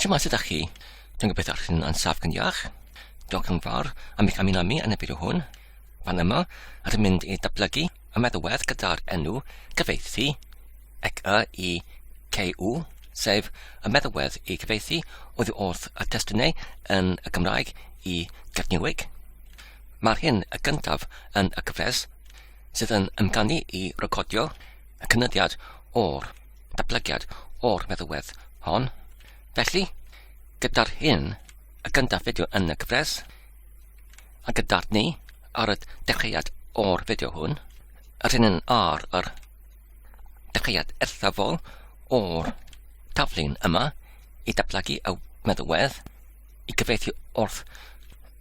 Shema sydach chi? Dwi'n gobeithio chi'n ansaf gan iach. Diolch yn fawr am eich ymuno â mi yn y fideo hwn. Fan yma, rydym mynd i datblygu y meddalwedd gyda'r enw gyfieithu cyfieithu, sef y meddalwedd i gyfieithu oddi wrth y testunau yn y Gymraeg i Gernyweg. Mae'r hyn y gyntaf yn y cyfres sydd yn ymganu i recordio y cynyddiad o'r datblygiad o'r meddalwedd hon. Felly, gyda'r hyn y gyntaf fideo yn y cyfres, a gyda'r ni ar y dechreuad o'r fideo hwn, yr hyn yn ar yr dechreuad eithafol o'r taflun yma i datblygu y meddalwedd i gyfieithu wrth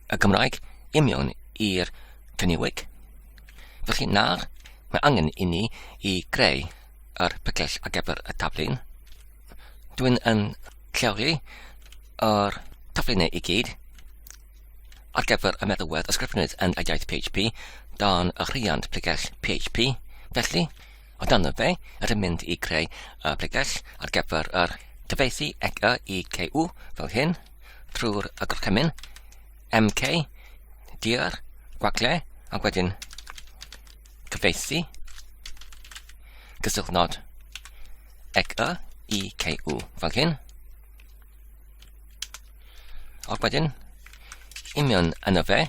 y Gymraeg i mewn i'r Gernyweg. Felly nawr, mae angen i ni i greu yr pygell ar gyfer y taflun. Dwi'n yn lleoli yr taflunau i gyd ar gyfer y meddalwedd ysgrifennydd yn y iaith PHP dan y rhiant pregell PHP. Felly, o dan y fe, ydym mynd i greu y pregell ar gyfer yr cyfieithu-cyikw fel hyn, trwy'r y gorchymyn MK, dir, gwagle, a wedyn cyfieithu, gysylltnod cyikw fel hyn. Ac wedyn, i mewn yno fe,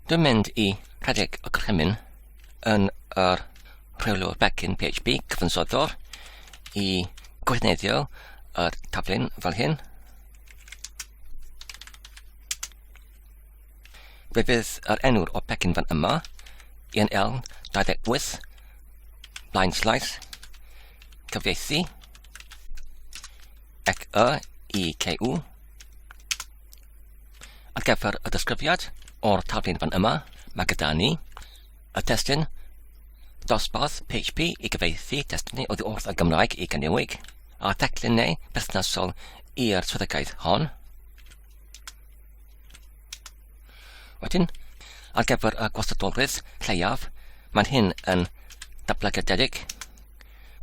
dwi'n mynd i rhedeg y gorchymyn yn yr rheolwr becyn PHP cyfansoddwr i gwerneddio yr taflun fel hyn. Fe fydd yr enw'r o becyn fan yma, INL 28, blaen slaes, cyfieithu, cyikw. Ar gyfer y disgrifiad o'r taflun fan yma, mae gyda ni y testyn dosbarth PHP i gyfieithu testynau oddi wrth y Gymraeg i Gernyweg a theclynau berthnasol i'r swyddogaeth hon. Wedyn, ar gyfer y gwastadolrwydd lleiaf, mae'n hyn yn datblygiadedig.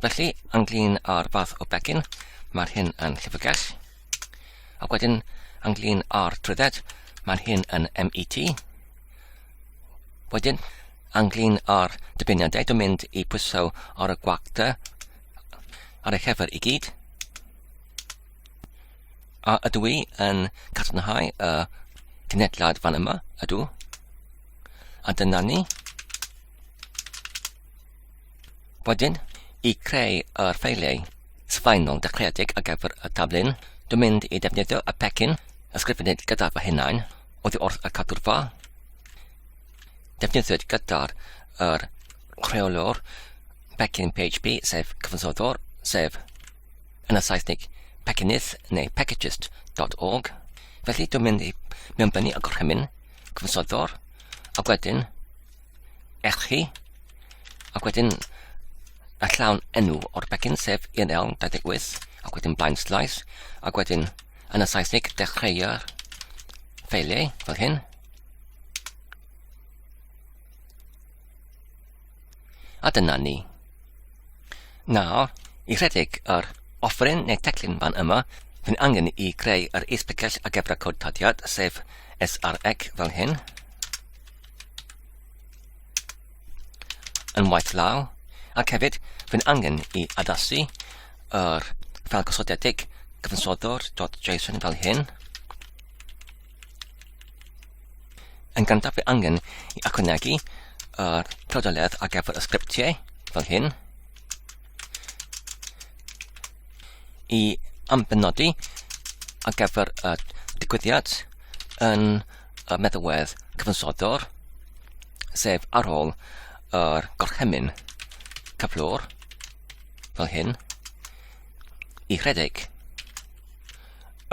Felly, ynglyn â'r fath o becyn, mae'r hyn yn llyfrgell. Ac wedyn, ynglyn â'r trydded, mae'n hyn yn MET. Wedyn, ynglyn â'r dibeniadau, dwi'n mynd i pwyso ar y gwagda ar y llyfr i gyd. A ydw i yn cadarnhau y cenhedlad fan yma, ydw. A dyna ni. Wedyn, i creu yr ffeiliau sylfaenol dechreuedig ar gyfer y taflun, dwi'n mynd i defnyddio y pecyn ysgrifennydd gyda fy hunain oddi wrth y cadwrfa. Defnyddiwyd gyda'r rheolwr becyn PHP sef cyfansoddwr, sef yn y Saesnig Pacagist neu Packagist.org. Felly dwi'n mynd i mewnbynnu y gorchymyn cyfansoddwr, ac wedyn echi, ac wedyn y llawn enw o'r becyn sef INL 28, ac wedyn blaen slaes, ac wedyn yn y Saesnig dechreu'r ffeiliau fel hyn. A dyna ni. Nawr, i rhedeg yr offrin neu teclyn fan yma, fy'n angen i greu yr is-pegell ar gyfer y cod todiad, sef srec fel hyn. Yn waith law, ac hefyd fy'n angen i addasu yr ffeil gosodiedig cyfansoddwr.json fel hyn. Yn gyntaf fy'n angen i ychwanegu yr prodoledd ar gyfer y sgriptiau fel hyn. I ambenodi ar gyfer y digwyddiad yn y meddalwedd cyfansoddwr, sef ar ôl yr gorchymyn cyflwr fel hyn, i rhedeg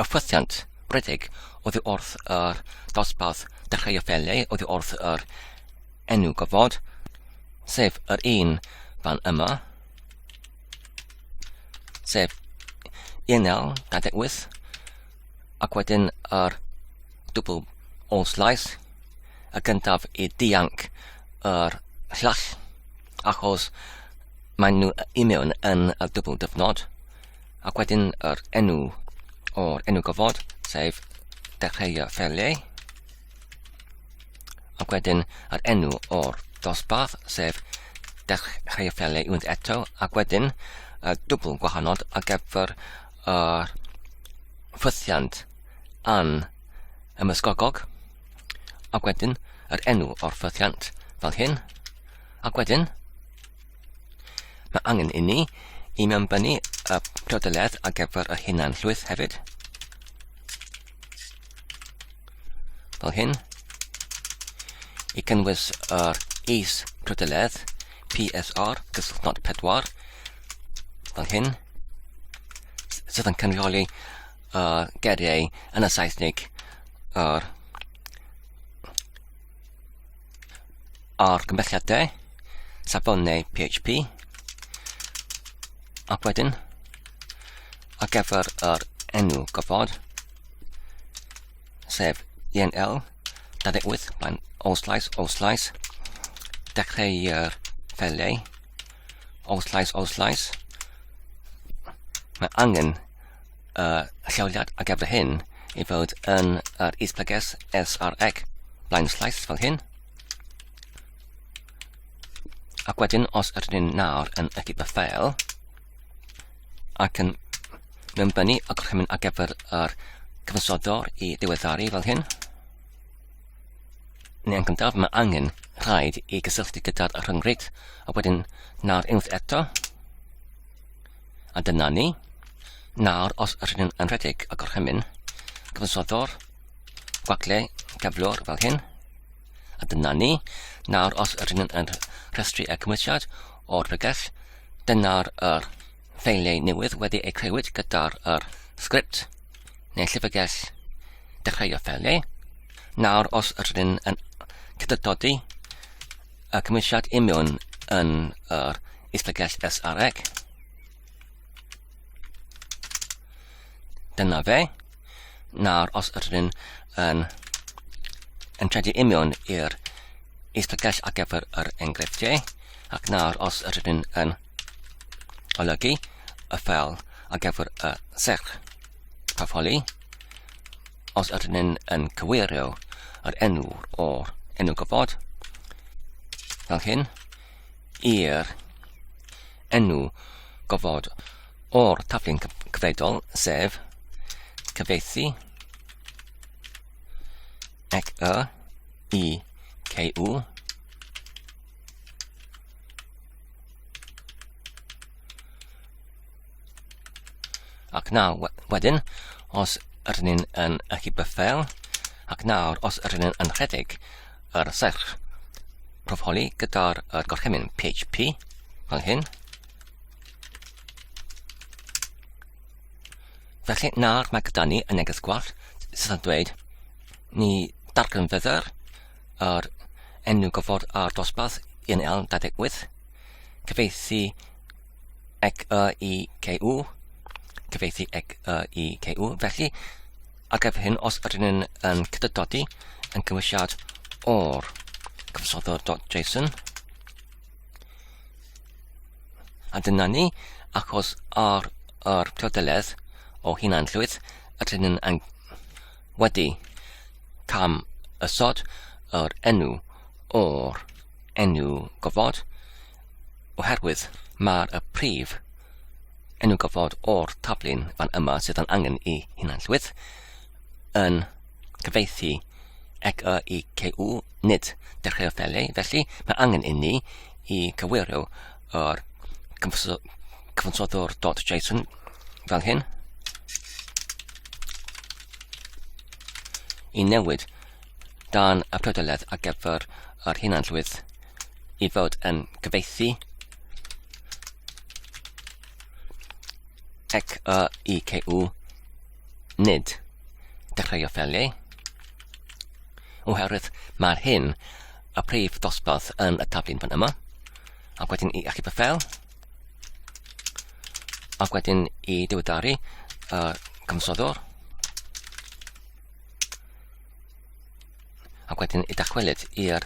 y ffwythiant rhedeg oddi wrth yr dosbarth dechrau o ffeiliau oddi wrth yr enw gofod, sef yr un fan yma, sef INL 28, ac wedyn yr double all slice, y gyntaf i dianc yr llall, achos maen nhw i mewn yn y double dyfnod, ac wedyn yr enw o'r enw gofod, sef dechreu'r ffeiliau, ac wedyn yr enw o'r dosbarth, sef dechreu'r ffeiliau unwaith eto, ac wedyn dwbl gwahanol ar gyfer yr ffwythiant an ymysgogog, ac wedyn yr enw o'r ffwythiant fel hyn, ac wedyn mae angen i ni i mewnbynnu y priodoledd ar gyfer y hunan llwyth hefyd, fel hyn, i gynnwys yr is priodoledd PSR, gyswllt 4, fel hyn, sydd yn cynrychioli geriau yn y Saesnig ar gymhelliadau, safonau PHP, ac wedyn ar gyfer yr enw gofod, sef INL 28, blaen o/, dechreu'r ffeiliau, o/, mae angen lleoliad ar gyfer hyn i fod yn yr is-plyges sreg blaen slais fel hyn, ac wedyn os ydyn ni'n nawr yn ychydig y ffeil ac yn mewnbynnu y gorchymyn ar gyfer yr cyfansoddwr i diweddaru fel hyn, neu yn gyntaf mae angen rhaid i gysylltu gyda'r rhyngrwyd, a wedyn nawr unwaith eto, a dyna ni. Nawr os ydyn ni'n rhedeg y gorchymyn cyfansoddwr, gwaglau, gyflwr fel hyn, a dyna ni. Nawr os ydyn ni'n rhestru y cymwysiad o'r bregell, dyna'r ffeiliau newydd wedi eu creuwyd gyda'r sgript neu llyfrgell dechreu'r ffeiliau. Nawr os ydyn ni'n cydydodi y cymwysiad i mewn yn yr is-plegell sreg, dyna fe. Nawr os ydyn ni'n tredu i mewn i'r is-plegell ar gyfer yr enghreifftiau, ac nawr os ydyn ni'n olygu y ffeil ar gyfer y serch proffoli, os ydyn ni'n cywirio yr enw o'r enw gofod, fel hyn, i'r enw gofod o'r taflun cyfredol, sef cyfieithu cyfieithu ac nawr wedyn os ydyn ni'n ychydig y ffeil, ac nawr os ydyn ni'n rhedeg yr serch proffoli gyda'r gorchymyn PHP fel hyn. Felly nawr mae gyda ni y neges gwall sydd yn dweud ni darganfydder yr enw gofod a'r dosbarth INL 28, cyfieithu cyfieithu cyfieithu. Felly ar gyfer hyn os ydyn ni'n cydydodi yn cymwysiad o'r cyfansoddwr.json, a dyna ni, achos ar priodoledd o hunan llwyth ydyn ni'n wedi cam ysod yr enw o'r enw gofod, oherwydd mae'r prif enw gofod o'r taflun fan yma sydd yn angen i hunan llwyth yn cyfieithu cyfieithu, nid dechreu'r ffeiliau. Felly mae angen i ni i cywirio yr cyfansoddwr.json fel hyn, i newid dan y priodoledd ar gyfer yr hunan llwyth i fod yn cyfieithu cyfieithu, nid dechreu'r ffeiliau, oherwydd mae'r hyn y prif dosbarth yn y taflun fan yma, ac wedyn i achub y ffeil, ac wedyn i diweddaru y cyfansoddwr, ac wedyn i dachwelyd i'r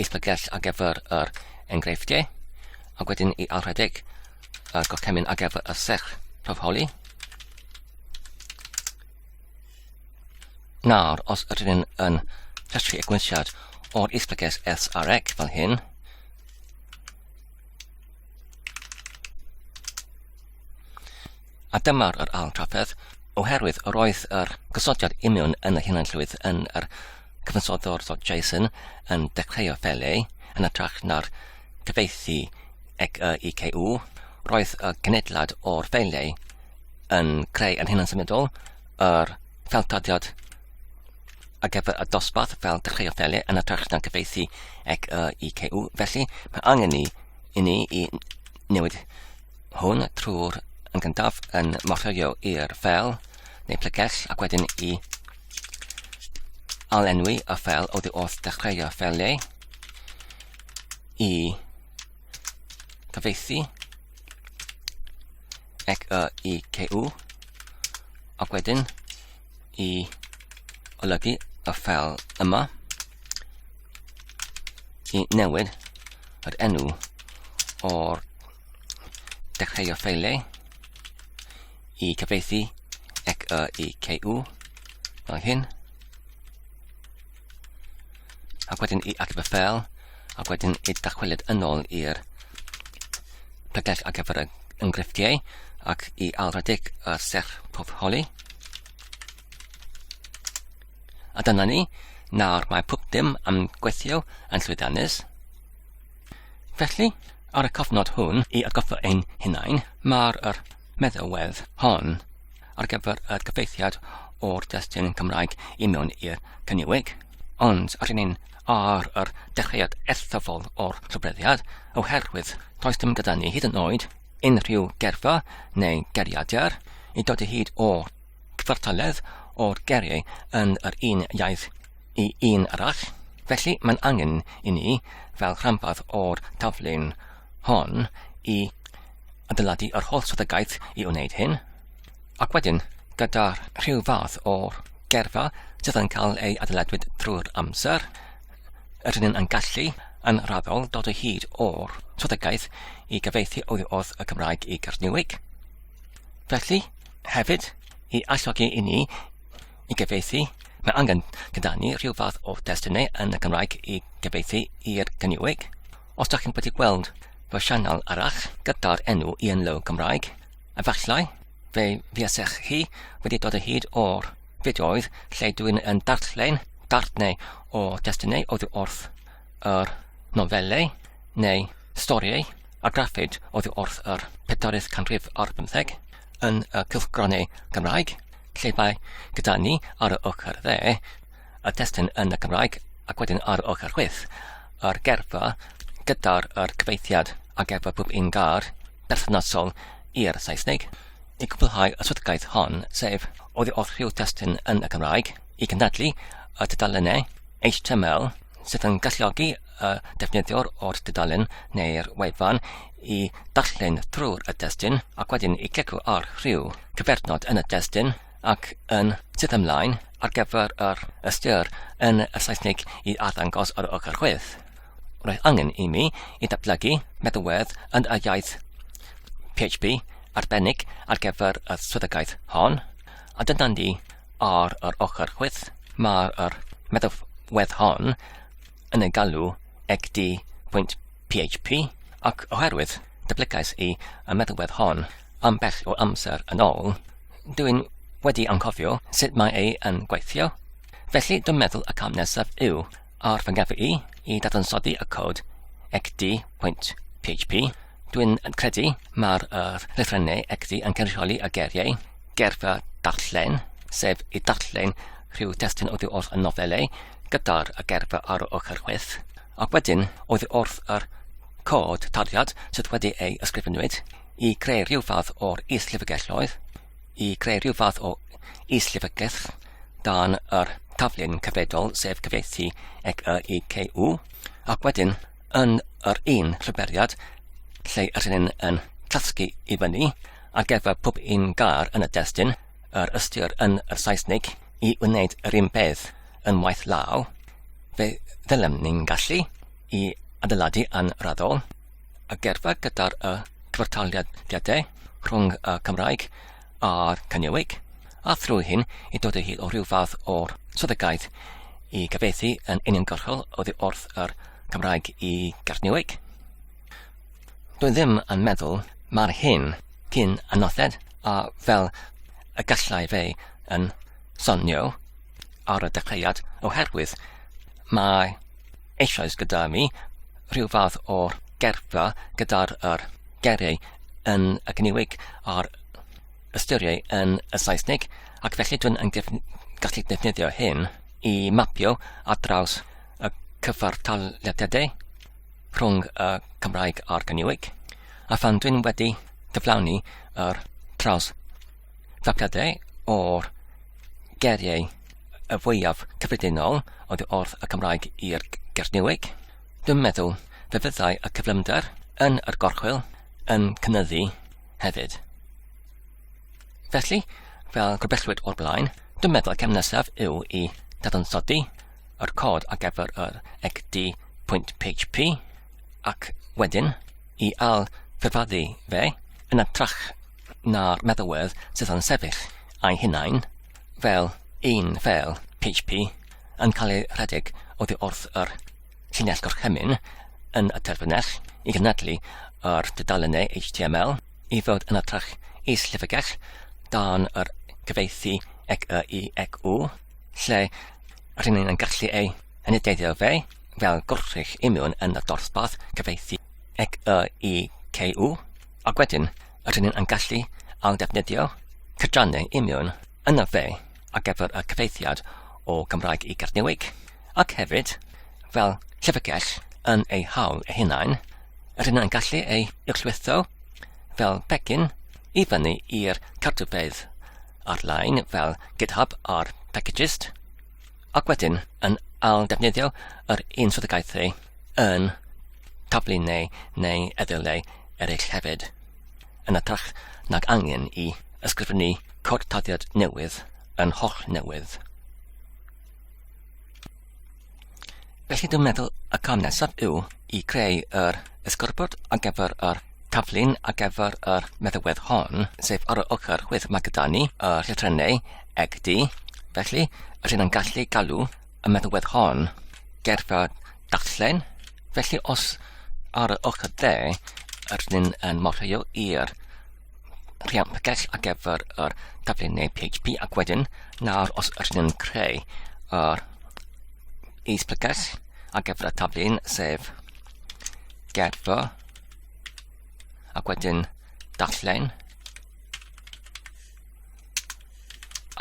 is-plegell ar gyfer yr enghreifftiau, ac wedyn i alrhedeg y gorchymyn ar gyfer y serch proffoli, Nawr, os ydyn yn rhestru y gwynsiad o'r isblygus srec fel hyn, a dyma'r ail trafferth, oherwydd yr oedd yr gosodiad union yn y hunanllwyth yn yr cyfansoddwr.json yn dechreuo ffeiliau yn ytrach na'r cyfieithu-cyikw, roedd y genedlad o'r ffeiliau yn creu yn hunan-symudol yr ffeiltodiad ar gyfer y dosbarth fel dechreuo ffeiliau yn ytrach na'r cyfieithu-cyikw. Felly, mae angen i ni i newid hwn trwy'r yn gyntaf yn morthio i'r ffeil neu plygell ac wedyn i alenwi y ffeil oddi wrth dechreuo ffeiliau i cyfieithu-cyikw ac wedyn i olygu y ffeil yma i newid yr enw o'r dechreuo ffeiliau i cyfieithu-cyikw fel hyn, ac wedyn i actif y ffeil, ac wedyn i dachweliad yn ôl i'r plygell ar gyfer y enghreifftiau ac i ailredig y sell proffholi. A dyna ni, nawr mae pob dim am gweithio yn llwyddiannus. Felly, ar y cofnod hwn i atgoffa ein hunain, mae'r meddylwedd hon ar gyfer y gyfeithiad o'r destun Cymraeg i mewn i'r Gernyweg, ond ar un ar yr dechreuad erthafol o'r llwybreddiad, oherwydd does dim gyda ni hyd yn oed unrhyw gerfa neu geriadur i dod hyd o cyfartaledd o'r geriau yn yr un iaith i un arall. Felly mae'n angen i ni, fel rhanbarth o'r taflun hon, i adeiladu yr holl swyddogaeth i wneud hyn, ac wedyn gyda'r rhyw fath o'r gerfa sydd yn cael ei adeiladwyd drwy'r amser, rydyn yn gallu yn raddol dod o hyd o'r swyddogaeth i gyfieithu oddi wrth y Cymraeg i Gernyweg. Felly, hefyd, i alluogi i ni i gyfieithu, mae angen gyda ni rhyw fath o destunau yn y Cymraeg i gyfieithu i'r Gernyweg. Os ydych chi'n wedi gweld fy sianel arall gyda'r enw Ian Low Cymraeg, efallai fe fuasech chi wedi dod o hyd o'r fideoedd lle dwi'n yn darllen o destunau oddi wrth yr nofelau neu storiau a graffid oddi wrth yr 40th canrif ar 15 yn y cylchgronau Gymraeg, lle mae gyda ni ar y ochr dde y destun yn y Gymraeg ac wedyn ar y ochr chwith yr gerfa gyda'r cyfieithiad a gerfa pob un gar berthnasol i'r Saesneg i gwblhau y swyddogaeth hon, sef oddi wrth rhyw destun yn y Gymraeg i gynadlu y dudalennau HTML sydd yn galluogi y defnyddiwr o'r dudalen neu'r wefan i darllen drwy'r y destun ac wedyn i clicio ar rhyw cyfernod yn y destun ac yn sydd ymlaen ar gyfer yr ystyr yn y Saesneg i arddangos ar y ochr chwith. Roedd angen i mi i datblygu meddylwedd yn y iaith PHP arbennig ar gyfer y swyddogaeth hon, a dyna ni ar yr ochr chwith mae'r meddylwedd hon yn ei galw xd.php ac oherwydd datblygais i y meddylwedd hon am bell o amser yn ôl, dwi'n wedi anghofio sut mae ei yn gweithio. Felly dwi'n meddwl y cam nesaf yw ar fy ngefo i dadansoddi y cod xd.php. Dwi'n credu mae'r lythrennau xd yn cynrychioli y geriau gerfa darllen, sef i darllen rhyw destun oddi wrth y nofelau gyda'r gerfa ar y ochr chwith, ac wedyn oddi wrth yr cod tarddiad sydd wedi ei ysgrifenwyd i creu rhyw fath o'r is-llyfrgelloedd, i creu rhyw fath o is-llyfrgell dan yr taflun cyfredol sef cyfieithu-cyikw, ac wedyn yn yr un llyberiad lle rydyn yn tasgu i fyny ar gyfer pob un gar yn y destun yr ystyr yn y Saesneg i wneud yr un peth yn waith law, fe ddylem ni'n gallu i adeiladu yn raddol y gerfa gyda'r cyfartaliadau rhwng y Cymraeg a'r Gernyweg, a thrwy hyn i dod o hyd o rhyw fath o'r swyddogaeth I gyfieithu yn uniongyrchol oddi wrth yr Cymraeg I Gernyweg. Dwi ddim yn meddwl mae'r hyn cyn anodded a fel y gallai fe yn sonio ar y dechreuad oherwydd mae eisoes gyda mi rhyw fath o'r gerfa gyda'r geriau yn y Gernyweg a'r ystyriau yn y Saesneg ac felly dwi'n gallu defnyddio hyn I mapio ar draws y cyfartalediadau rhwng y Cymraeg a'r Gernyweg a phan dwi'n wedi cyflawni yr traws fapiadau o'r geriau y fwyaf cyffredinol oddi wrth y Cymraeg i'r Gernyweg, dwi'n meddwl fe fyddai y cyflymder yn yr gorchwil yn cynyddu hefyd. Felly, fel gwrbellwyd o'r blaen, dwi'n meddwl y cam nesaf yw I dadansoddi yr cod ar gyfer yr ecd.php ac wedyn I ail-fyfaddu fe yn atrach na'r meddalwedd sydd yn sefyll a'i hunain fel un fel PHP yn cael ei rhedeg oddi wrth yr llinell gorchymyn yn y terfynell I gynadlu yr dudalennau HTML I fod yn atrach I llyfrgell dan yr cyfieithu-cyikw lle rhywun yn gallu ei ynedyddio fe fel gwrthrych imiwn yn y dosbarth cyfieithu-cyikw ac wedyn rhywun yn gallu ail defnyddio cydrannau imiwn yna fe ar gyfer y cyfeithiad o Gymraeg I Gernyweg ac hefyd fel llyfrgell yn ei hawl ei hunain rhywun yn gallu ei uwchlwytho fel pecyn I fyny i'r cartrefedd ar-lein fel GitHub a'r Packagist ac wedyn yn ail defnyddio yr un swyddogaethau yn taflunau neu eddylau eraill hefyd yn atrach nag angen I ysgrifennu codtaddiad newydd yn holl newydd. Felly dwi'n meddwl y cam nesaf yw I creu yr ysgorbwd ar gyfer yr taflun ar gyfer yr meddalwedd hon, sef ar y ochr chwyth mae gyda ni y llythrennau ecd, felly rydyn yn gallu galw y meddalwedd hon gerfa darllen, felly os ar y ochr dde rydyn yn morfio i'r rhiampgell ar gyfer yr taflunau PHP ac wedyn nawr os rydyn yn creu yr is-plygell ar gyfer y taflun sef gerfa ac wedyn darllen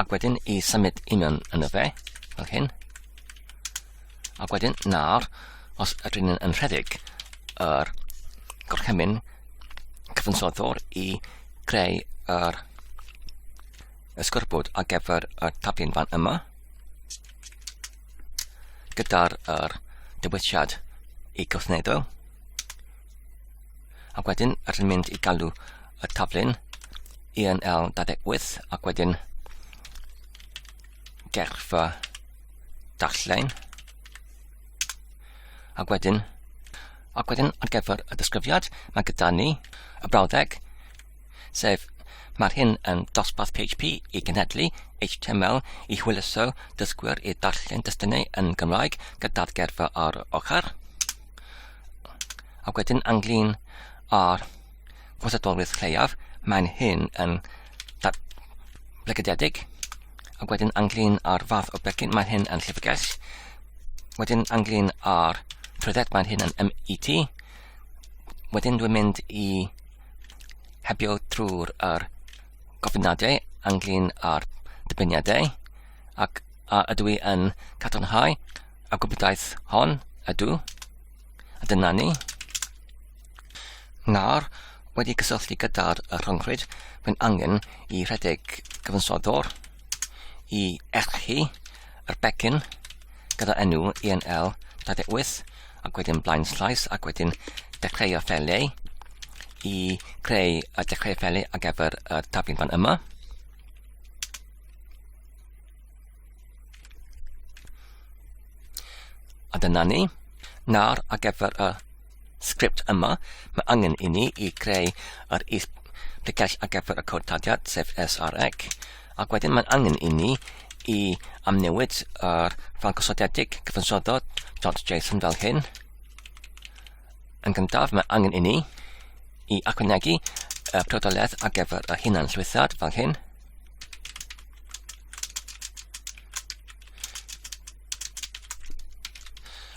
ac wedyn I symud union yna fe fel hyn ac wedyn nawr os rydyn yn rhedeg yr gorchymyn cyfansoddwr I creu yr ysgorbwd ar gyfer y taflun fan yma gyda'r dywisiad I gwrthnedo ac wedyn rydyn mynd I galw y taflun INL-28 ac wedyn gerfa darllen ac wedyn ar gyfer y disgrifiad mae gyda ni y brawddeg sef mae'r hyn yn dosbarth PHP I gynhedlu HTML I hwyluso dysgwyr I darllen destunau yn Gymraeg gyda'r gerfa ar ochr ac wedyn anglyn ar fwsadolwydd lleiaf mae'n hyn yn blegydedig ac wedyn anglyn ar fath o becyn mae'n hyn yn llyfrgell wedyn anglyn ar trwydded mae'n hyn yn MET wedyn dwi'n mynd I hebio trwy'r gofynadau anglyn ar dibyniadau ac ydw I yn cadarnhau a gwybodaeth hon ydw a dyna ni Nawr, wedi cysylltu gyda'r rhongrwyd, mae'n angen I rhedeg cyfansoddwr I erchu yr becyn gyda enw INL-28 ac wedyn blaen slais ac wedyn dechrau o ffeliau I creu y dechrau ffeliau ar gyfer y taflun fan yma. A dyna ni. Nawr ar gyfer y sgript yma, mae angen I ni I creu yr is-plegell ar gyfer y codtadiad sef srec ac wedyn mae'n angen I ni i amnewid yr ffeil gosodiedig cyfansoddwr.json fel hyn. Yn gyntaf, mae angen i ni i ychwanegu y priodolaeth ar gyfer y hunan llwythad fel hyn.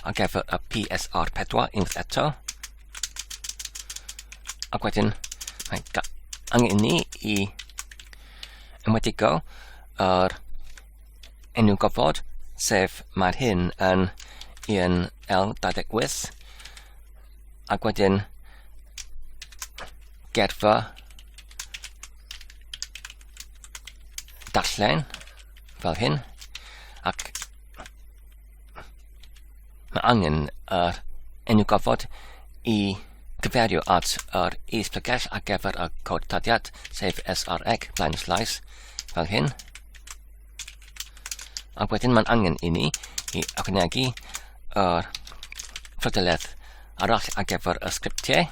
Ar gyfer y PSR4 unwaith eto. Ac wedyn, mae angen i ni i ymwedigo yr enw gofod, sef mae'r hyn yn UNL28, ac wedyn gerfa darllen fel hyn, ac mae angen yr enw gofod i gyferio at yr is-plygell ar gyfer y cod tadiad, sef sreg // fel hyn. Ac wedyn mae'n angen i ni i ychwanegu yr priodolaeth arall ar gyfer y sgriptiau,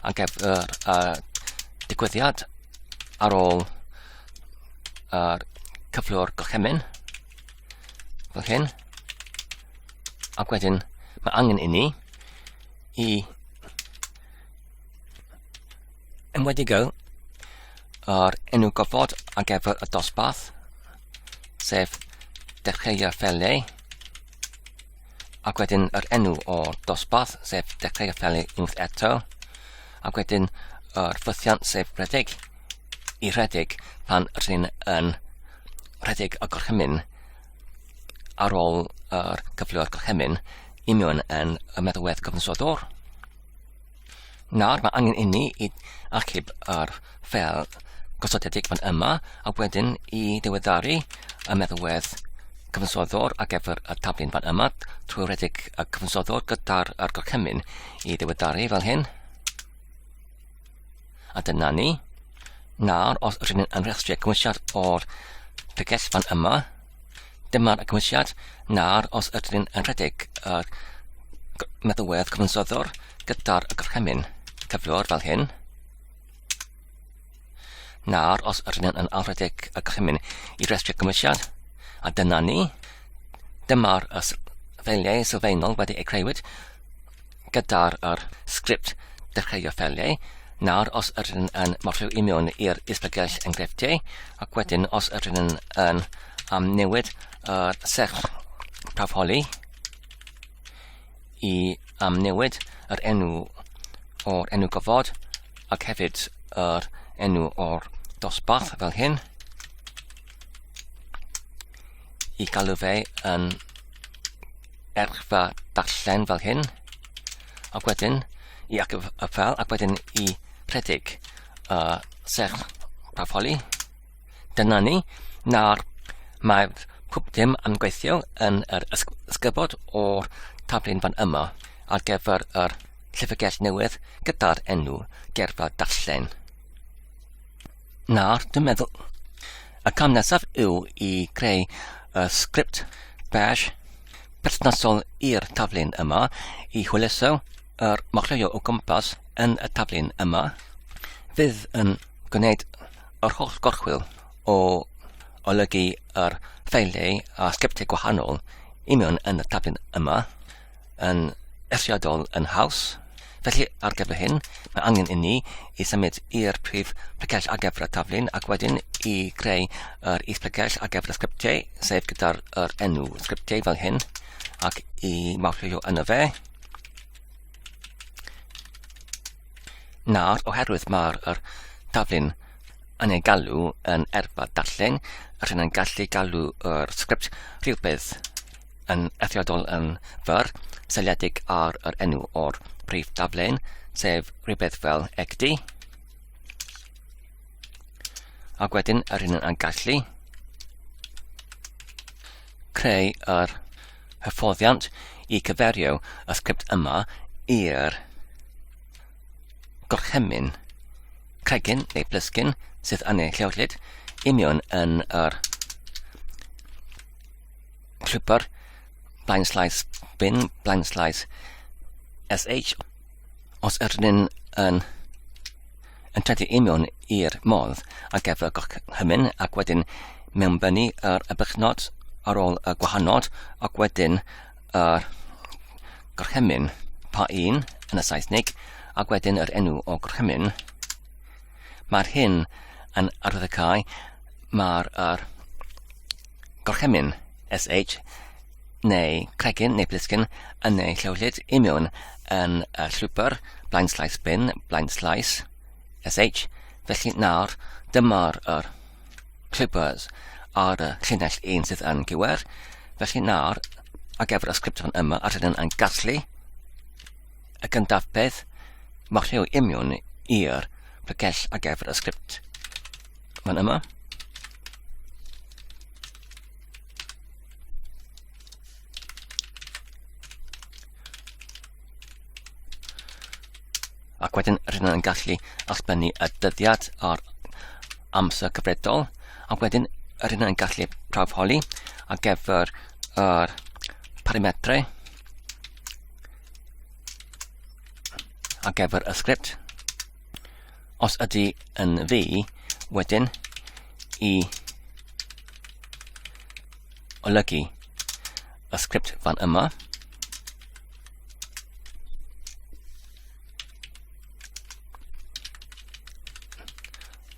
ar gyfer y digwyddiad ar ôl yr cyflwr gorchymyn fel hyn. Ac wedyn mae angen i ni i ymwedigo yr enw gofod ar gyfer y dosbarth, sef dechreu'r ffeliau, ac wedyn yr enw o'r dosbarth, sef dechreu'r ffeliau unwaith eto, ac wedyn yr ffythiant, sef rhedeg i rhedeg pan rydyn yn rhedeg y gorchymyn ar ôl yr cyflwr gorchymyn i mewn yn y meddalwedd cyfansoddwr. Nawr mae angen i ni i achub yr ffeil gosodiedig fan yma, ac wedyn i diweddaru y meddalwedd cyfansoddwr ar gyfer y taflun fan yma trwy rhedeg y cyfansoddwr gyda'r gorchymyn i diweddaru fel hyn. A dyna ni. Nawr, os rydyn yn rhestru cymwysiad o'r pregell fan yma, dyma'r cymwysiad. Nawr, os rydyn yn rhedeg y meddalwedd cyfansoddwr gyda'r gorchymyn cyflwr fel hyn. Nawr, os rydyn yn alrhedeg y gorchymyn i rhestru cymwysiad, a dyna ni. Dyma'r ffeiliau sylfaenol wedi eu creuwyd gyda'r sgript dechreu'r ffeiliau. Nawr, os rydyn yn morflyw i mewn i'r is-plygell enghreifftiau, ac wedyn os rydyn yn amnewid yr serch prawfholi i amnewid yr enw o'r enw gofod, ac hefyd yr enw o'r dosbarth fel hyn, i galw fe yn erfa darllen fel hyn, ac wedyn i acw y ffeil, ac wedyn i rhedeg serch prawfholi. Dyna ni. Nawr mae'r pwb dim am gweithio yn yr ysgybod o'r taflun fan yma ar gyfer yr llyfrgell newydd gyda'r enw gerfa darllen. Nawr, dwi'n meddwl y cam nesaf yw i creu y sgript bash perthnasol i'r taflun yma i hwyluso yr morllwyo o gwmpas yn y taflun yma. Fydd yn gwneud yr holl gorchwil o olygu yr ffeiliau a sgriptiau gwahanol i mewn yn y taflun yma yn eithriadol yn haws. Felly ar gyfer hyn, mae angen i ni i symud i'r prif pregell ar gyfer y taflun, ac wedyn i greu yr is-pregell ar gyfer y sgriptiau, sef gyda'r enw sgriptiau fel hyn, ac i morllwyo yno fe. Nawr, oherwydd mae'r taflun yn ei galw yn erfa darllen, rydyn yn gallu galw yr sgript rhywbeth yn eithriadol yn fyr, seiliedig ar yr enw o'r prif taflen, sef rhywbeth fel egdi. Ac wedyn rydyn yn gallu creu yr hyfforddiant i cyferio y sgript yma i'r gorchymyn cregyn neu blisgyn sydd yn ei lleolid i mewn yn yr llwybr /bin /sh. Os rydyn yn pentredu union i'r modd ar gyfer gorchymyn ac wedyn mewnbynnu yr bychnod ar ôl y gwahanod ac wedyn yr gorchymyn pa un yn y Saesnig ac wedyn yr enw o gorchymyn. Mae'r hyn yn arwyddocau mae'r gorchymyn SH neu cregyn neu blisgyn yn ei llawlyd union yn y llwybr blaen slais bin, blaen slais SH. Felly nawr dyma'r llwybr ar y llinell 1 sydd yn gywir. Felly nawr ar gyfer y sgript fan yma ar hyn yn gallu y gyntaf peth mae'r rhyw union i'r pregell ar gyfer y sgript fan yma. Ac wedyn rydyn yn gallu allbynnu y dyddiad ar amser cyfredol, ac wedyn rydyn yn gallu prawfholi ar gyfer yr parametrau ar gyfer y sgript. Os ydy yn fi, wedyn i olygu y sgript fan yma.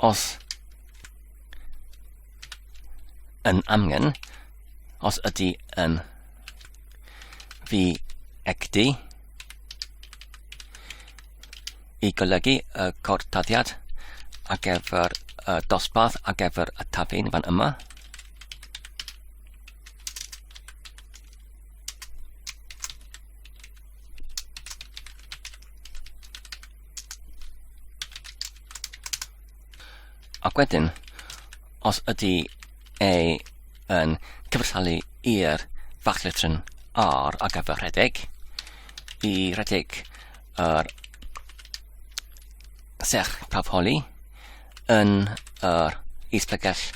Os yn amgen, os ydy yn fi egdi i golygu y cortaddiad ar gyfer y dosbarth ar gyfer y taflun fan yma. Ac wedyn, os ydy yn cyfartalu i'r fachlitrin R ar gyfer rhedeg, i rhedeg yr sech prawfholi yn yr is-pregell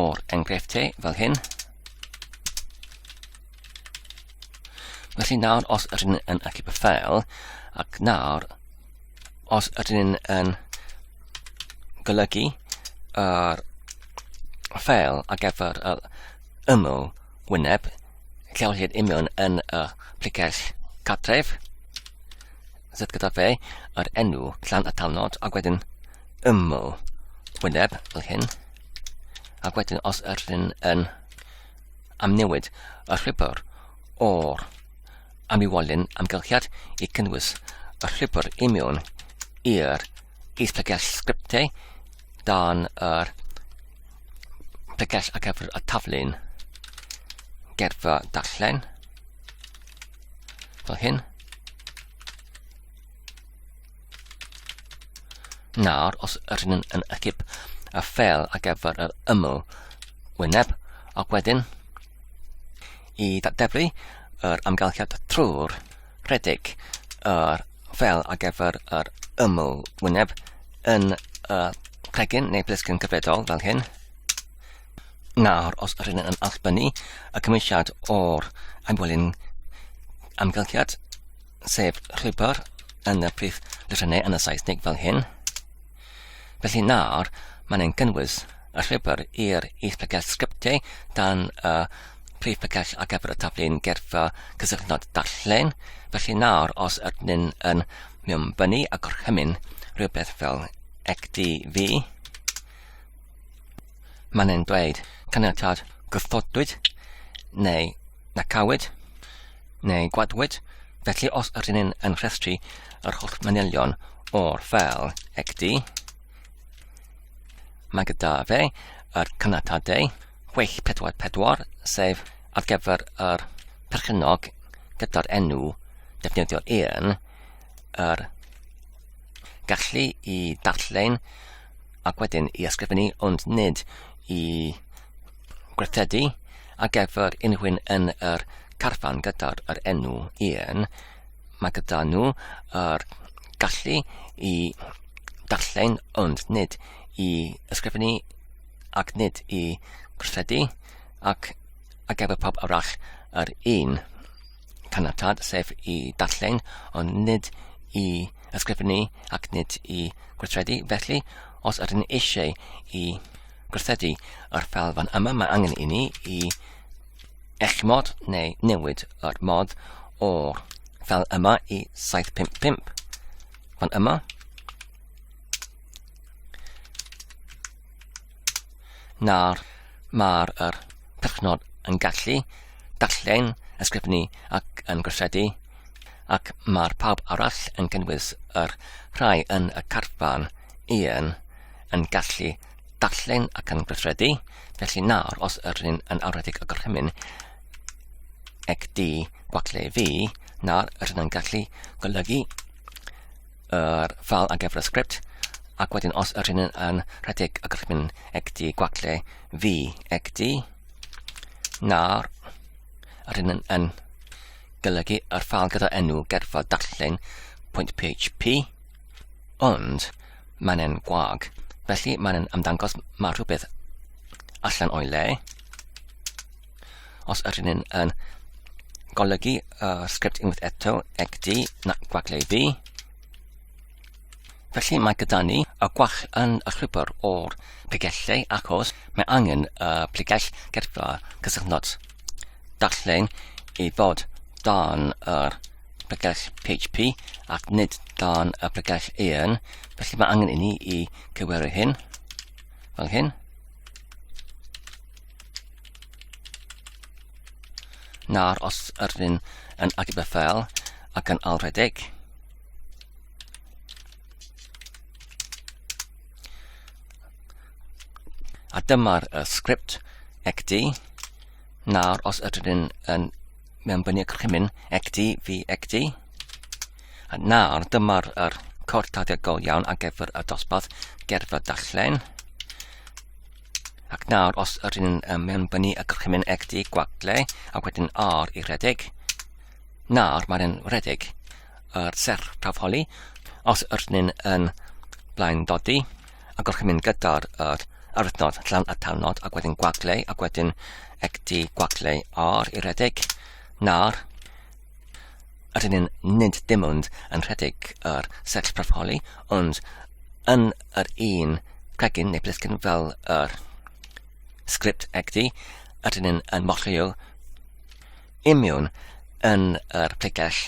o'r enghreifftiau fel hyn. Felly nawr os ydyn yn equip y ffeil, ac nawr os ydyn yn golygu yr ffeil ar gyfer y ymyl wyneb llawlyd union yn y pregell cartref sydd gyda fe yr enw llan y talnod ac wedyn ymyl wyneb fel hyn, ac wedyn os ydyn yn amnewid y llwybr o'r amwywolyn amgylchiad i cynnwys y llwybr union i'r is-pregell sgriptau dan yr pregell ar gyfer y taflun gerfa darllen fel hyn. Nawr, os ydyn yn equip y ffeil ar gyfer yr ymyl wyneb, ac wedyn i dateblu yr amgylchiad trwy'r rhedeg yr ffeil ar gyfer yr ymyl wyneb yn y cregyn neu blisgyn gyfredol fel hyn. Nawr, os ydyn yn allbynnu y cymwysiad o'r amwylyn amgylchiad, sef llwybr yn y prif litrynau yn y Saesnig fel hyn. Felly nawr, mae'n gynnwys y llwybr i'r is-pregell sgriptau dan y prif pregell ar gyfer y taflun gerfa cysylltnod darllen. Felly nawr, os ydyn yn mewnbynnu a gorchymyn rhywbeth fel egdi fi, mae'n dweud caniatad gwrthodwyd neu nacawyd neu gwadwyd. Felly os ydyn yn rhestru yr holl manylion o'r ffeil egdi, mae gyda fe yr caniatadau 644 sef ar gyfer yr perchynog gyda'r enw defnyddio'r un, yr gallu i darllen ac wedyn i ysgrifennu ond nid i gweithredu ar gyfer unrhywun yn yr carfan gyda'r enw un. Mae gyda nhw yr gallu i darllen ond nid i ysgrifennu ac nid i gweithredu, ac ar gyfer pob arall yr un caniatad sef i darllen ond nid i ysgrifennu ac nid I gweithredu. Felly, os ydyn ni eisiau I gweithredu yr ffel fan yma, mae angen I ni I echmod neu newid yr mod o'r ffel yma I 755 fan yma. Nawr mae'r perchnod yn gallu darllen, ysgrifennu ac yn gweithredu, ac mae'r pawb arall yn gynnwys yr rhai yn y carfan 1 yn gallu darllen ac yn gweithredu. Felly nawr, os ydyn yn awredig y gorchymyn XD gwacle V, nawr ydyn yn gallu golygu yr ffel ar gyfer y sgript, ac wedyn os ydyn yn rhedeg y gorchymyn XD gwacle V XD, nawr ydyn yn golygu yr ffel gyda enw gerfa darllen .php, ond mae'n gwag. Felly mae'n ymddangos mae rhywbeth allan o'i le. Os ydyn yn golygu y sgript unwaith eto XD gwacle V, felly mae gyda ni y gwall yn y llwybr o'r pregellau, achos mae angen y pregell gerfa cysylltnod darllen I fod dan yr pregell PHP ac nid dan y pregell 1. Felly mae angen I ni I cywirio hyn, fel hyn. Nawr, os ydyn yn agor y ffel ac yn ailrhedeg, a dyma'r sgript XD. Nawr, os ydyn yn mewnbynnu y gorchymyn XD V XD, a nawr dyma'r cod tarddiadol iawn ar gyfer y dosbarth gerfa darllen. Ac nawr, os ydyn yn mewnbynnu y gorchymyn XD gwacle a wedyn R I rhedeg, nawr mae'n rhedeg yr serch prawfholi. Os ydyn yn blaen dodi y gorchymyn gyda'r arwythnod llawn a talnod ac wedyn gwacle ac wedyn XD gwacle R I rhedeg, nawr ydyn nid dim ond yn rhedeg yr serch prawfholi, ond yn yr un cregyn neu blisgyn fel yr sgript XD ydyn yn morlio imiwn yn yr pregell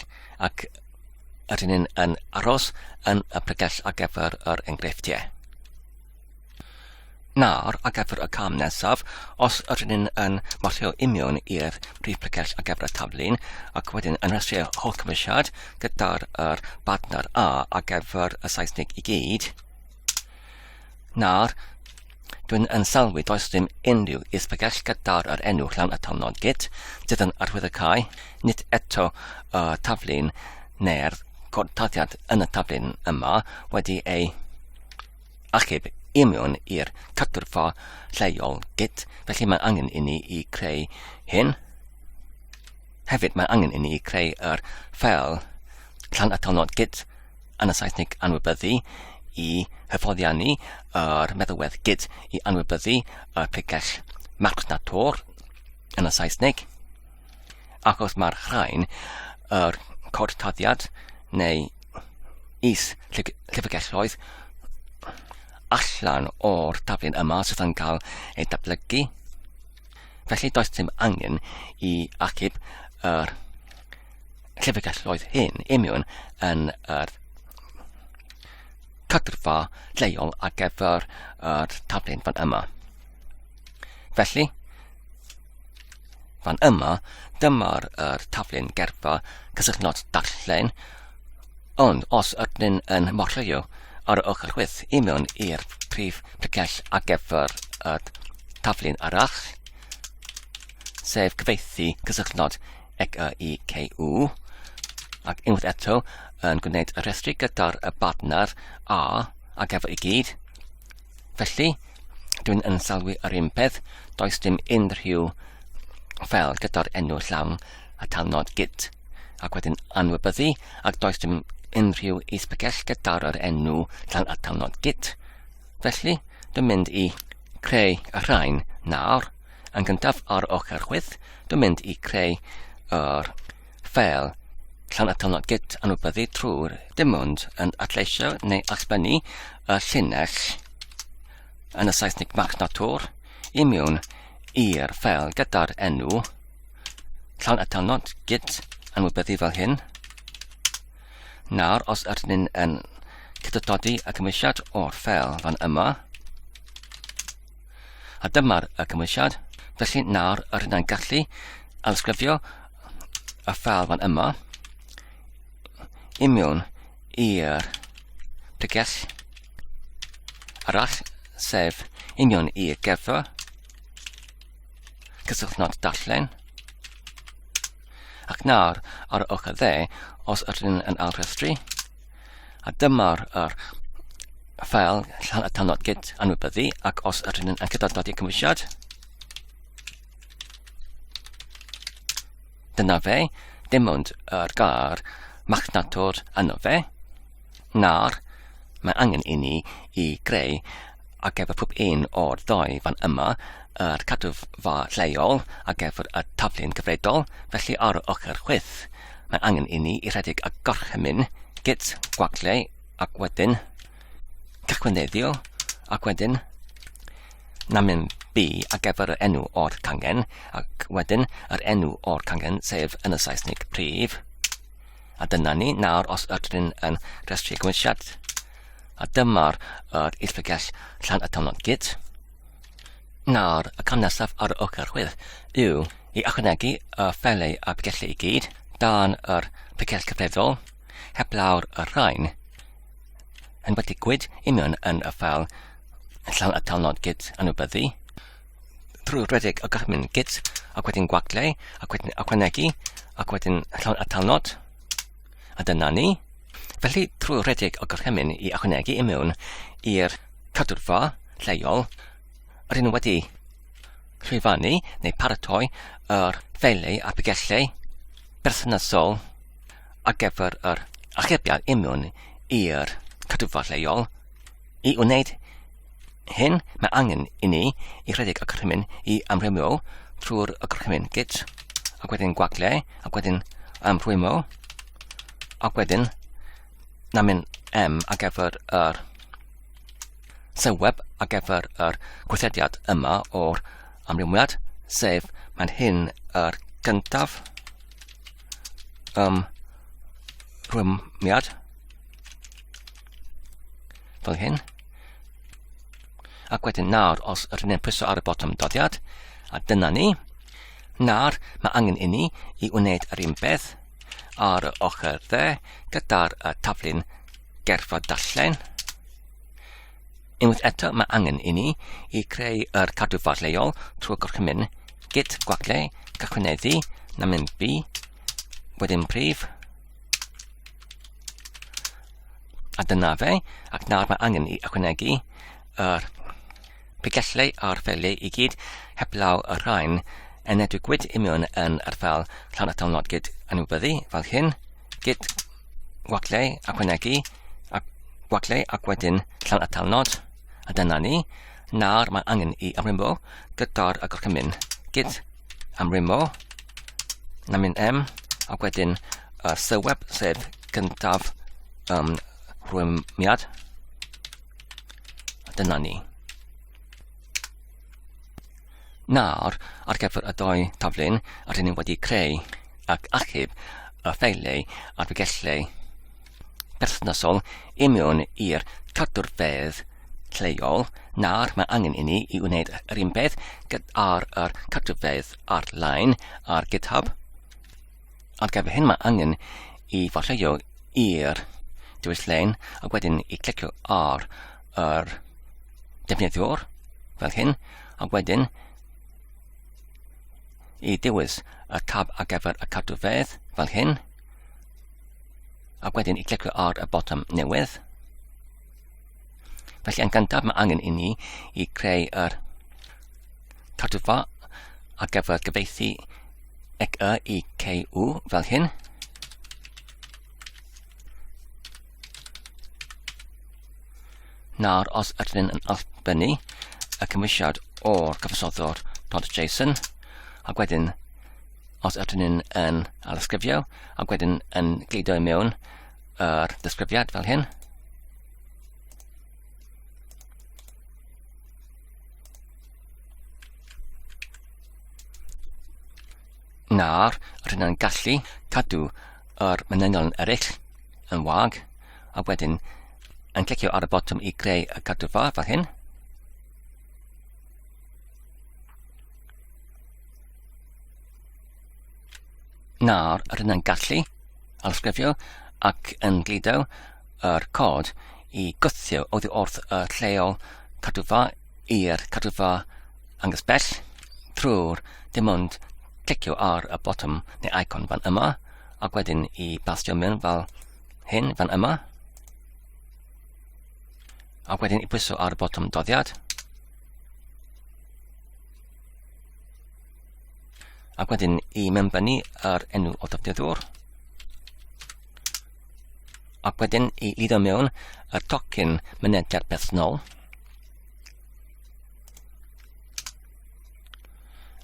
ac ydyn yn aros yn y pregell ar gyfer yr enghreifftiau. Nawr, ar gyfer y cam nesaf, os ydyn yn morlio imiwn i'r prif pregell ar gyfer y taflun ac wedyn yn rhestru holl cymwysiad gyda'r badner A ar gyfer y Saesnig I gyd, nawr dwi'n yn sylwi does dim unrhyw isbegell gyda'r enw llawn y talnod Git sydd yn arwyddocau, nid eto taflun neu'r codtaddiad yn y taflun yma wedi ei achub imiwn i'r cadwrfa lleol Git. Felly mae angen I ni I creu hyn. Hefyd mae angen I ni I creu yr ffel llawn y talnod Git yn y Saesnig anwybyddu I hyfforddiannu yr meddalwedd Git I anwybyddu y pregell marchnatwr yn y Saesnig, achos mae'r rhain yr codtaddiad neu llyfrgelloedd allan o'r taflun yma sydd yn cael ei datblygu. Felly does dim angen I achub yr llyfrgelloedd hyn imiwn yn yr cadwrfa lleol ar gyfer yr taflun fan yma. Felly, fan yma, dyma'r taflun gerfa cysylltnod darllen, ond os ydyn yn morlio ar y ochr chwith imiwn i'r prif pregell ar gyfer y taflun arall, sef gyfieithu cysylltnod CYfieithu-cyikw, ac unwaith eto yn gwneud y rhestru gyda'r badner A ar gyfer I gyd. Felly, dwi'n yn sylwi yr un peth, does dim unrhyw ffel gyda'r enw llawn a talnod Git ac wedyn anwybyddu, ac does dim unrhyw isbegell gyda'r enw llawn a talnod Git. Felly, dwi'n mynd I creu y rhain nawr. Yn gyntaf ar ochr chwith, dwi'n mynd I creu yr ffel llawn atalnod Git anwybyddu trwy'r dim ond yn adleisio neu allbynnu y llinell yn y Saesnig marchnatwr I mewn i'r ffeil gyda'r enw llawn atalnod Git anwybyddu fel hyn. Nawr, os ydyn ni'n yn cydododi y cymwysiad o'r ffeil fan yma, a dyma'r y cymwysiad, felly nawr ydyn ni'n gallu ysgrifio y ffeil fan yma I mewn i'r pregell arall, sef I mewn i'r geffer cysylltnod darllen. Ac nawr, ar y ochr dde, os ydyn ni'n alrhestru, a dyma'r ffeil llawn atalnod Git anwybyddu, ac os ydyn ni'n cydododi cymwysiad, dyna fe, dim ond yr gair marchnatwr yno fe. Nawr, mae angen I ni I greu ar gyfer pob un o'r ddoi fan yma yr cadwfa lleol ar gyfer y taflun gyfredol, felly ar y ochr chwith mae angen I ni I rhedeg y gorchymyn Git gwaglau ac wedyn cychwyneddio ac wedyn namen B ar gyfer y enw o'r cangen ac wedyn yr enw o'r cangen sef yn y Saesnig prif. A dyna ni, nawr os ydyn yn rhestru cymwysiad, a dyma'r eithbregell llawn atalnod Git. Nawr, y cam nesaf ar y ochr chwith yw I ychwanegu y ffeilau a pregellau I gyd dan yr pregell cyfreddol heblaw'r y rhain yn wedi digwydd I mewn yn y ffeil llawn atalnod Git anwybyddu trwy rhedeg y gorchymyn Git ac wedyn gwaglau ac wedyn ychwanegu ac wedyn llawn atalnod. A dyna ni. Felly trwy rhedeg y gorchymyn I ychwanegu I mewn i'r cadwfa lleol rydyn nhw wedi llwyfannu neu paratoi yr ffeilau a pregellau berthnasol ar gyfer yr achebiad I mewn i'r cadwfa lleol. I wneud hyn, mae angen I ni I rhedeg y gorchymyn I amrwymo trwy'r gorchymyn Git ac wedyn gwaglau ac wedyn amrwymo ac wedyn namen M ar gyfer yr sylweb ar gyfer yr gweithrediad yma o'r amrywiad, sef mae'n hyn yr gyntaf rwymiad fel hyn. Ac wedyn nawr os ydyn ni'n pwyso ar y botwm doddiad, a dyna ni, nawr mae angen I ni I wneud yr un beth ar y ochr dde gyda'r taflun gerfa darllen. Unwaith eto mae angen I ni I creu yr cadwfa lleol trwy gorchymyn Git gwaglau cychwyneddu namen B wedyn prif. A dyna fe, ac nawr mae angen I ychwanegu yr pregellau a'r ffeiliau I gyd heblaw y rhain yn digwydd I mewn yn yr ffeil llawn atalnod Git anwybyddu fel hyn, Git gwaglau ychwanegu gwaglau ac wedyn llawn atalnod. A dyna ni, nawr mae angen I amrymo gyda'r gorchymyn Git amrymo namen M ac wedyn sylweb sef gyntaf rwymiad. Dyna ni. Nawr, ar gyfer y ddoi taflun rydyn ni wedi creu ac achub y ffeilau a'r pregellau berthnasol I mewn i'r cadwfedd lleol. Nawr mae angen I ni I wneud yr un beth ar yr cadwfedd ar-lein ar GitHub. Ar gyfer hyn mae angen I forlleio i'r diwylliant ac wedyn I clicio ar yr defnyddiwr fel hyn ac wedyn I dewis y tab ar gyfer y cadwfedd fel hyn ac wedyn I clicio ar y botwm newydd. Felly yn gyntaf mae angen I ni I creu yr cadwfa ar gyfer gyfieithu cyfieithu fel hyn. Nawr os ydyn yn allbynnu y cymwysiad o'r cyfansoddwr .json ac wedyn os ydyn ni'n alysgrifio, ac wedyn yn gludo i mewn yr ddisgrifiad fel hyn. Nawr, rydyn ni'n gallu cadw yr manylion eraill yn wag, a wedyn yn clicio ar y botwm i greu y cadwfa fel hyn. Nawr, rydyn ni'n gallu alysgrifio ac yn gludo yr cod i gwthio oddi wrth y lleol cadwfa i'r cadwfa angus bell trwy'r dim ond clicio ar y botwm neu icon fan yma, ac wedyn i bastio mewn fel hyn fan yma, ac wedyn i pwyso ar y botwm doddiad, ac wedyn i mewnbynnu yr enw o defnyddwr, ac wedyn i lido mewn y tocyn mynediad personol,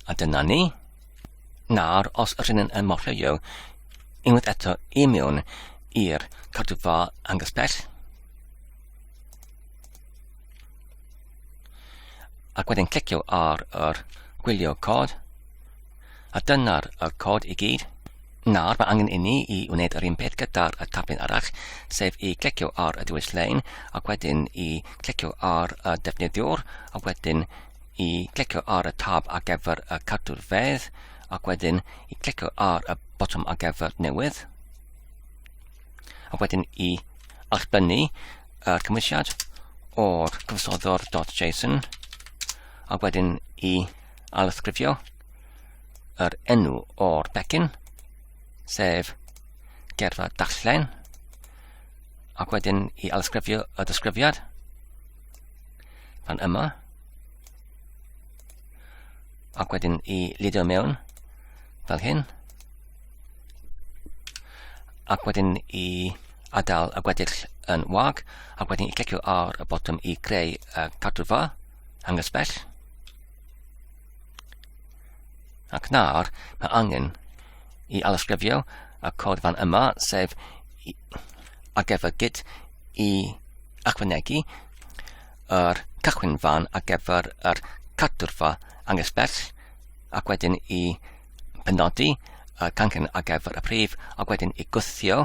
a dyna ni. Nawr, os rydyn yn morllio unwaith eto i mewn i'r cadwfa angus bell, ac wedyn clicio ar yr gwylio cod, a dyna'r cod i gyd. Nawr, mae angen i ni i wneud yr un peth gyda'r taflun arall, sef i clicio ar y dywyslein, ac wedyn i clicio ar y defnyddiwr, ac wedyn i clicio ar y tab ar gyfer y cadwfedd, ac wedyn i clicio ar y botwm ar gyfer newydd, ac wedyn i allbynnu yr cymwysiad o'r cyfsoddwr.json, ac wedyn i alysgrifio yr enw o'r becyn, sef gerfa dallen, ac wedyn i alysgrifio y disgrifiad fan yma, ac wedyn i lido mewn fel hyn, ac wedyn i adael y gweddill yn wag, ac wedyn i clicio ar y botwm i greu y cadwfa angus bell. Ac nawr, mae angen i alysgrifio y cod fan yma, sef ar gyfer Git i ychwanegu yr cychwyn fan ar gyfer yr cadwfa angus bell, ac wedyn i penodi y cancyn ar gyfer y prif, ac wedyn i gwthio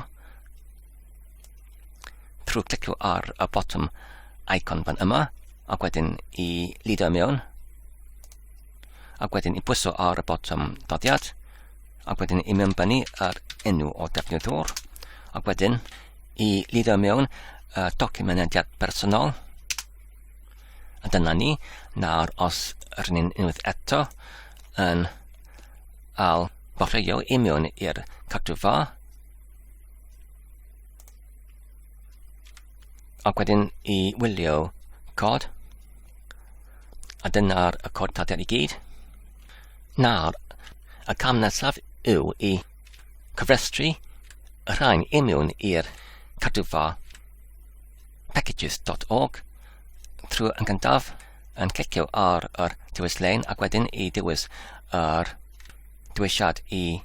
trwy clicio ar y botwm icon fan yma, ac wedyn i lido mewn, ac wedyn i pwyso ar y botwm doddiad, ac wedyn i mewnbynnu yr enw o defnyddwr, ac wedyn i lido mewn y tocyn mynediad personol. A dyna ni. Nawr, os rydyn ni'n unwaith eto yn morllio i mewn i'r cadwfa, ac wedyn i wylio cod, a dyna'r cod tadiad i gyd. Nawr, y cam nesaf yw i cyfrestru y rhain i mewn i'r cadwfa Packagist.org trwy yn gyntaf yn clicio ar yr dywyslein, ac wedyn i dywys yr dywisiad i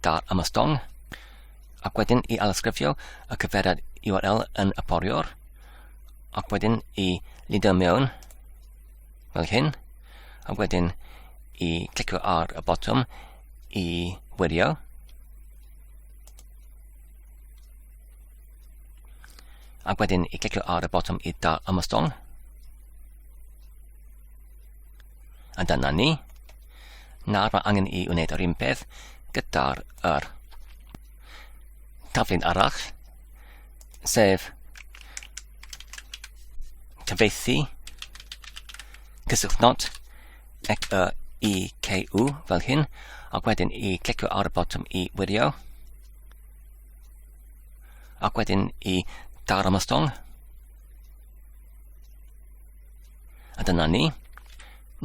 dar ymystong, ac wedyn i alysgrifio y cyfeiriad URL yn y poriwr, ac wedyn i lido mewn fel hyn, ac wedyn i clicio ar y botwm i wirio, ac wedyn i clicio ar y botwm i dar ymystong, a dyna ni. Nawr mae angen i wneud yr un peth gyda'r taflun arall, sef cyfieithu, cysylltnod, creu fel hyn, ac wedyn i clicio ar y botwm i wirio, ac wedyn i dar ymystong, a dyna ni.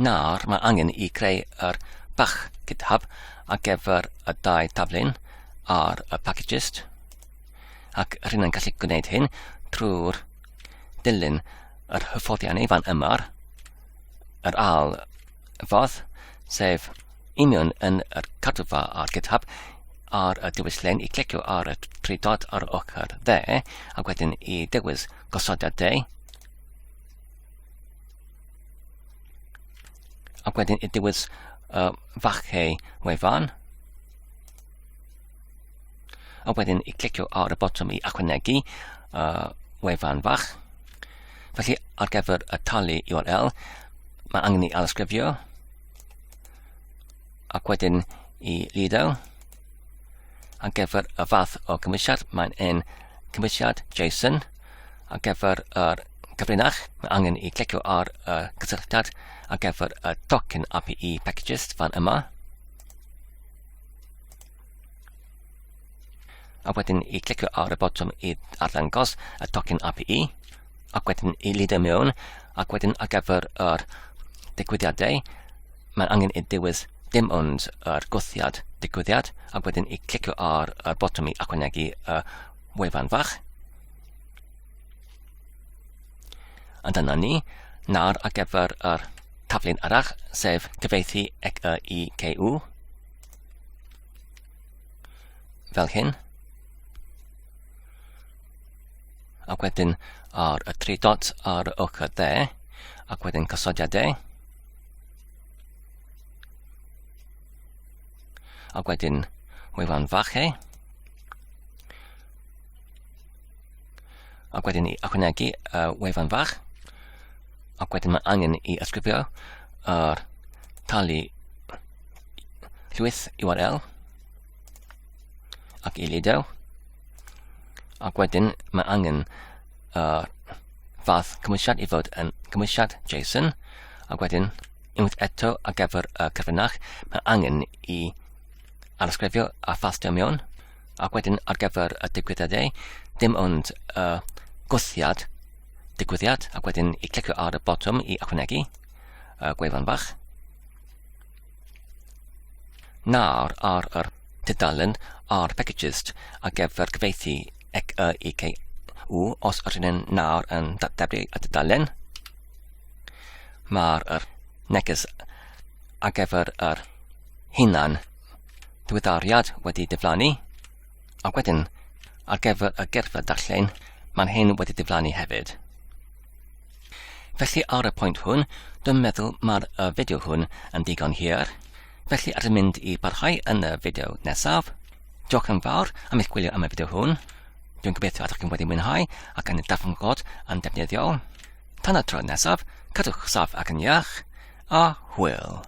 Nawr mae angen i creu yr bach GitHub ar gyfer y dau taflun ar y Packagist, ac rydyn ni'n gallu gwneud hyn trwy'r dilyn yr hyfforddiannau fan yma'r yr ail fodd, sef I mewn yn y cadwa ar GitHub ar y diwylliant, I clicio ar y 3 dot ar y ochr dde, ac wedyn I dewis gosodiadau, ac wedyn I dewis fachau wefan, a wedyn I clicio ar y botwm I ychwanegu wefan fach. Felly ar gyfer y talu URL, mae angen I alysgrifio, ac wedyn I lido. Ar gyfer y fath o cymwysiad, mae'n un cymwysiad JSON. Ar gyfer yr gyfrinach, mae angen I clicio ar y cysylltiad ar gyfer y tocyn API Packagist fan yma. A wedyn I clicio ar y botwm I arddangos y tocyn API. Ac wedyn I lido mewn, ac wedyn ar gyfer yr digwyddiadau, mae'n angen I dewis dim ond yr gwthiad digwyddiad, ac wedyn I clicio ar y botwm I ychwanegu y wefan fach. A dyna ni, nawr ar gyfer yr taflun arall, sef cyfieithu-cyikw. Fel hyn. Ac wedyn ar y 3 dot ar y ochr dde, ac wedyn gosodiadau. Ac wedyn wefan fachau. Ac wedyn I ychwanegu wefan fach. Ac wedyn mae angen I ysgrifio yr talu llwyth URL. Ac I lido. Ac wedyn mae angen fath cymwysiad I fod yn cymwysiad JSON. Ac wedyn, unwaith eto ar gyfer y cyfrinach, mae angen I alysgrifio a ffastio mewn. Ac wedyn ar gyfer y digwyddiadau, dim ond gwthiad digwyddiad, ac wedyn I clicio ar y botwm I ychwanegu gwefan fach. Nawr ar yr tudalen ar Packagist ar gyfer cyfieithu-cyikw, os ydyn nhw'n nawr yn datblygu y tudalen, mae'r neges ar gyfer yr hunan diweddariad wedi diflannu, ac wedyn ar gyfer y gyrfa darllen, mae'n hyn wedi diflannu hefyd. Felly ar y pwynt hwn, dwi'n meddwl mae'r fideo hwn yn digon hir. Felly ydym mynd I barhau yn y fideo nesaf. Diolch yn fawr am eich gwylio am y fideo hwn. Dwi'n gobeithio ydych chi'n wedi mwynhau ac yn darllen yn defnyddiol. Tan y tro nesaf, cadwch saff ac yn iach, a hwyl.